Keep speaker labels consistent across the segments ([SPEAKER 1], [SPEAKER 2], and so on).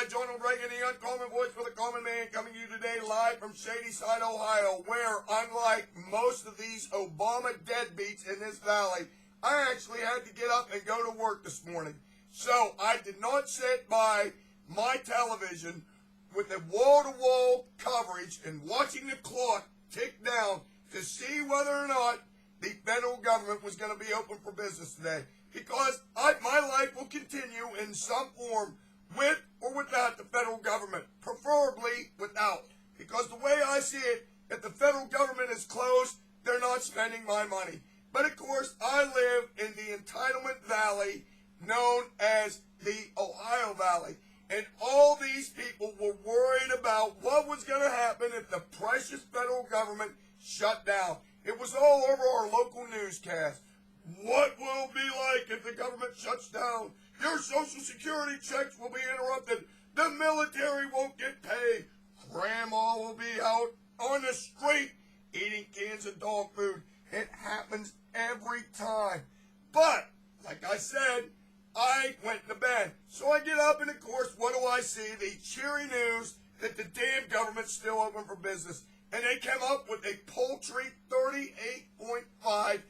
[SPEAKER 1] I, Donald Reagan, the uncommon voice for the common man, coming to you today live from Shadyside, Ohio, where, unlike most of these Obama deadbeats in this valley, I actually had to get up and go to work this morning. So I did not sit by my television with the wall-to-wall coverage and watching the clock tick down to see whether or not the federal government was going to be open for business today. Because my life will continue in some form with or without the federal government, preferably without. Because the way I see it, if the federal government is closed, they're not spending my money. But of course, I live in the entitlement valley known as the Ohio Valley. And all these people were worried about what was going to happen if the precious federal government shut down. It was all over our local newscast. What will it be like if the government shuts down? Your Social Security checks will be interrupted. The military won't get paid. Grandma will be out on the street eating cans of dog food. It happens every time. But, like I said, I went to bed. So I get up and, of course, what do I see? The cheery news that the damn government's still open for business. And they came up with a paltry $38.5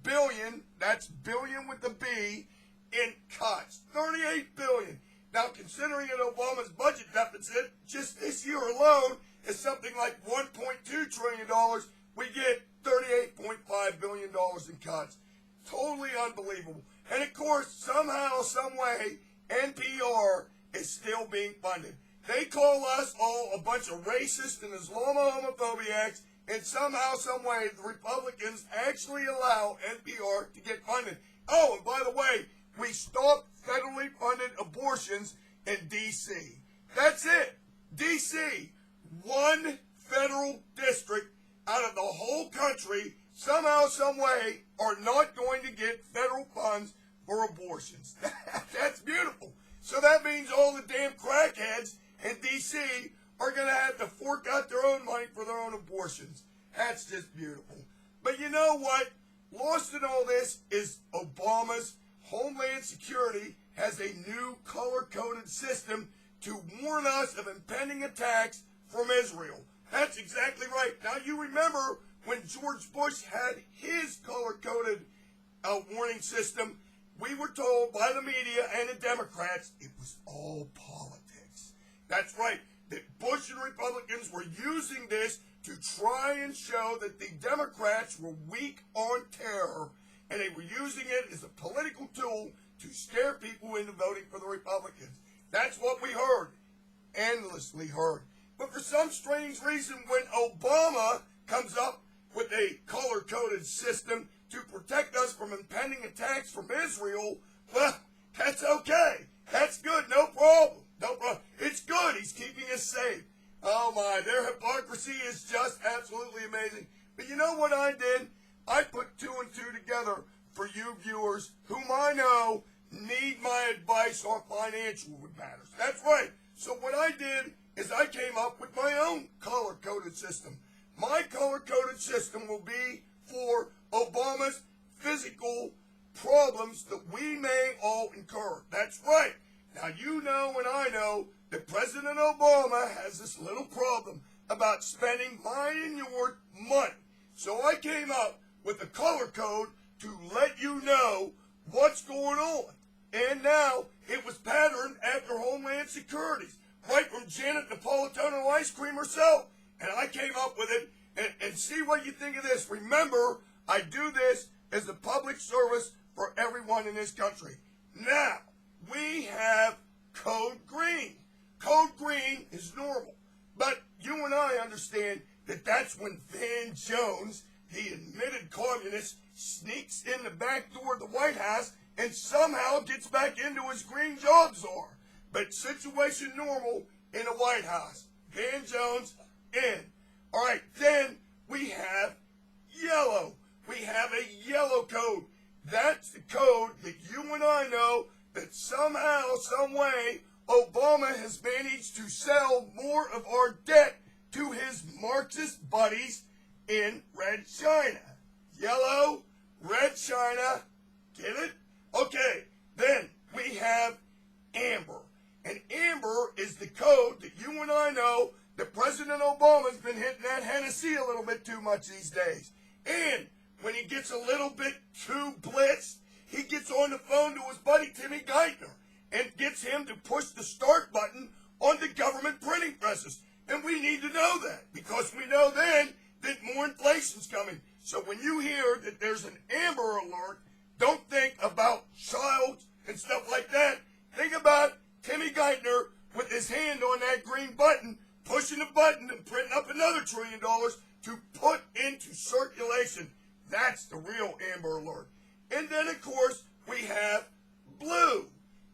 [SPEAKER 1] billion, that's billion with the B, in cuts. $38 billion. Now, considering that Obama's budget deficit just this year alone is something like $1.2 trillion, we get $38.5 billion in cuts. Totally unbelievable. And of course, somehow, some way, NPR is still being funded. They call us all a bunch of racist and Islamophobiacs, and somehow, some way, the Republicans actually allow NPR to get funded. Oh, and by the way, we stopped federally funded abortions in D.C. That's it. D.C., one federal district out of the whole country, somehow, some way, are not going to get federal funds for abortions. That's beautiful. So that means all the damn crackheads in D.C. are going to have to fork out their own money for their own abortions. That's just beautiful. But you know what? Lost in all this is Obama's Homeland Security has a new color-coded system to warn us of impending attacks from Israel. That's exactly right. Now, you remember when George Bush had his color-coded warning system, we were told by the media and the Democrats it was all politics. That's right. That Bush and Republicans were using this to try and show that the Democrats were weak on terror, and they were using it as a political tool to scare people into voting for the Republicans. That's what we heard, endlessly heard. But for some strange reason, when Obama comes up with a color-coded system to protect us from impending attacks from Israel, well, that's okay. That's good. No problem. No problem. It's good. He's keeping us safe. Oh, my. Their hypocrisy is just absolutely amazing. But you know what I did? I put two and two together for you viewers whom I know need my advice on financial matters. That's right. So what I did is I came up with my own color-coded system. My color-coded system will be for Obama's physical problems that we may all incur. That's right. Now, you know and I know that President Obama has this little problem about spending mine and your money. So I came up with a color code to let you know what's going on. And now it was patterned after Homeland Security, right from Janet Napolitano ice cream herself. And I came up with it, and see what you think of this. Remember, I do this as a public service for everyone in this country. Now, we have Code Green. Code Green is normal. But you and I understand that that's when Van Jones, the admitted communist, sneaks in the back door of the White House and somehow gets back into his green job czar. But situation normal in the White House. Van Jones in. All right, then we have yellow. We have a yellow code. That's the code that you and I know that somehow, some way, Obama has managed to sell more of our debt to his Marxist buddies in Red China. Yellow, Red China, get it? Okay, then we have amber. And amber is the the code that you and I know that President Obama's been hitting that Hennessy a little bit too much these days. And when he gets a little bit too blitzed, he gets on the phone to his buddy Timmy Geithner and gets him to push the start button on the government printing presses. And we need to know that, because we know then that more inflation's coming. So when you hear that there's an Amber Alert, don't think about Childs and stuff like that. Think about Timmy Geithner with his hand on that green button, pushing the button and printing up another $1 trillion to put into circulation. That's the real Amber Alert. And then, of course, we have blue.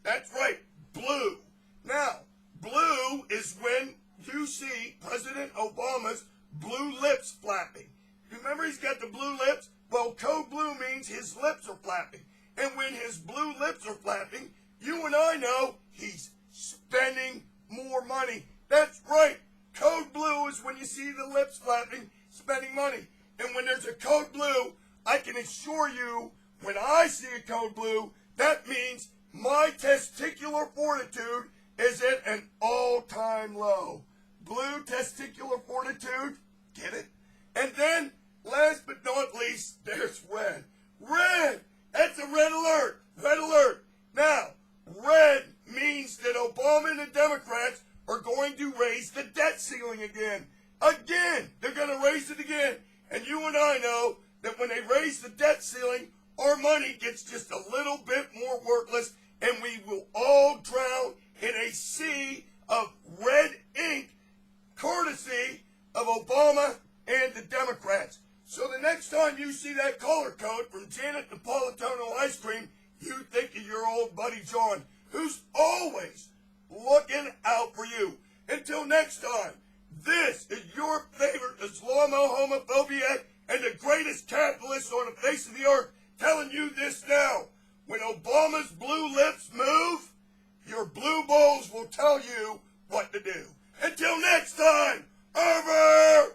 [SPEAKER 1] That's right, blue. Now, blue is when you see President Obama's blue lips flapping. Remember he's got the blue lips? Well, code blue means his lips are flapping. And when his blue lips are flapping, you and I know he's spending more money. That's right. Code blue is when you see the lips flapping, spending money. And when there's a code blue, I can assure you, when I see a code blue, that means my testicular fortitude is at an all-time low. Blue testicular fortitude, get it? And then, last but not least, there's red. Red! That's a red alert. Red alert. Now, red means that Obama and the Democrats are going to raise the debt ceiling again. Again! They're going to raise it again. And you and I know that when they raise the debt ceiling, our money gets just a little bit more worthless, and we will all drown in a sea of red ink, courtesy of Obama and the Democrats. So the next time you see that color code from Janet Napolitano Ice Cream, you think of your old buddy John, who's always looking out for you. Until next time, this is your favorite Islamo homophobiac and the greatest capitalist on the face of the earth telling you this now. When Obama's blue lips move, your blue balls will tell you what to do. Until next time, over